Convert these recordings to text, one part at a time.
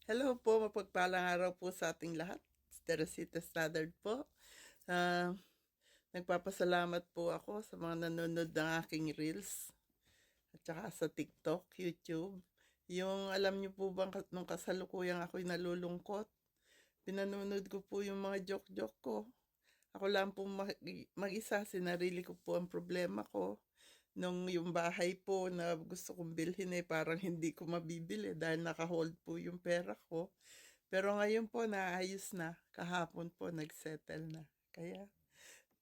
Hello po, mapagpalang araw po sa ating lahat. Teresita Stoddard po. Ah, Nagpapasalamat po ako sa mga nanonood ng aking reels at saka sa TikTok, YouTube. Yung alam niyo po bang nung kasalukuyang ako'y nalulungkot, pinanonood ko po yung mga joke-joke ko. Ako lang po mag-isa, sinarili ko po ang problema ko. Nung yung bahay po na gusto kong bilhin parang hindi ko mabibili dahil naka-hold po yung pera ko. Pero ngayon po naayos na, kahapon po nag-settle na. Kaya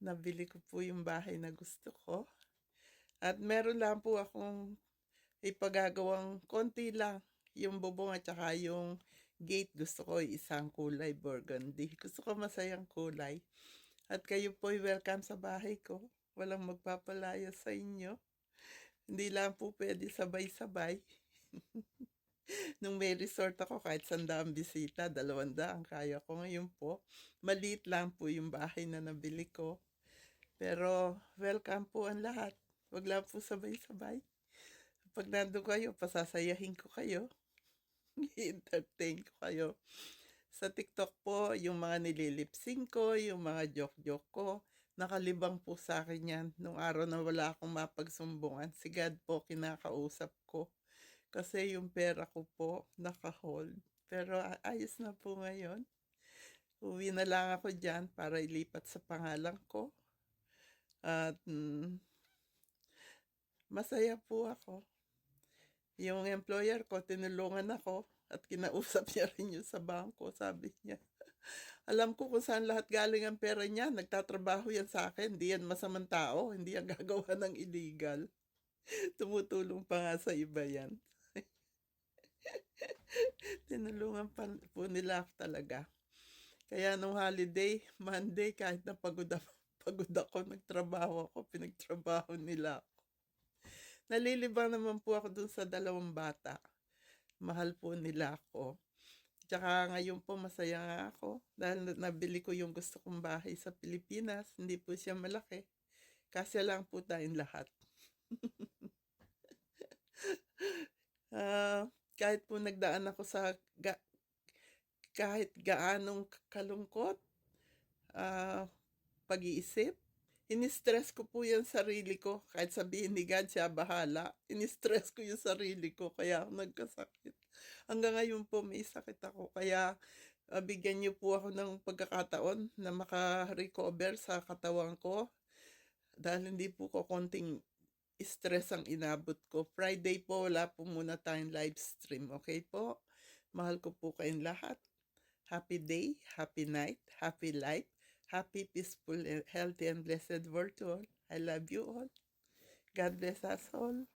nabili ko po yung bahay na gusto ko. At meron lang po akong ipagagawang konti lang. Yung bubong at saka yung gate gusto ko isang kulay burgundy. Gusto ko masayang kulay. At kayo po welcome sa bahay ko. Walang magpapalaya sa inyo. Hindi lang po pwede sabay-sabay. Nung may resort ako kahit 100 bisita, 200 kaya ko. Ngayon po, maliit lang po yung bahay na nabili ko. Pero welcome po ang lahat. Wag lang po sabay-sabay. Pag nandun kayo, pasasayahin ko kayo. I-entertain ko kayo. Sa TikTok po, yung mga nililipsing ko, yung mga joke-joke ko, nakalibang po sa akin yan. Nung araw na wala akong mapagsumbungan, si God po kinakausap ko. Kasi yung pera ko po naka-hold. Pero ayos na po ngayon. Uwi na lang ako dyan para ilipat sa pangalan ko. At masaya po ako. Yung employer ko, tinulungan ako at kinausap niya rin yung sa bangko. Sabi niya, alam ko kung saan lahat galing ang pera niya. Nagtatrabaho yan sa akin. Hindi yan masamang tao. Hindi yan gagawa ng illegal. Tumutulong pa nga sa iba yan. Tinulungan pa po nila ako talaga. Kaya nung holiday, Monday, kahit na pagod ako, nagtrabaho ako, pinagtrabaho nila ako. Nalilibang naman po ako dun sa 2 bata. Mahal po nila ako. Tsaka ngayon po masaya nga ako dahil nabili ko yung gusto kong bahay sa Pilipinas. Hindi po siya malaki. Kasya lang po tayong lahat. Kahit po nagdaan ako sa kahit gaanong kalungkot, ah, pag-iisip, ini-stress ko po yung sarili ko. Kahit sabihin ni God, siya bahala. Ini-stress ko yung sarili ko, kaya ako nagkasakit. Hanggang ngayon po may sakit ako. Kaya bigyan niyo po ako ng pagkakataon na maka-recover sa katawan ko. Dahil hindi po ko konting stress ang inabot ko. Friday po, wala po muna tayong live stream. Okay po? Mahal ko po kayong lahat. Happy day, happy night, happy life, happy, peaceful, healthy, and blessed world to all. I love you all. God bless us all.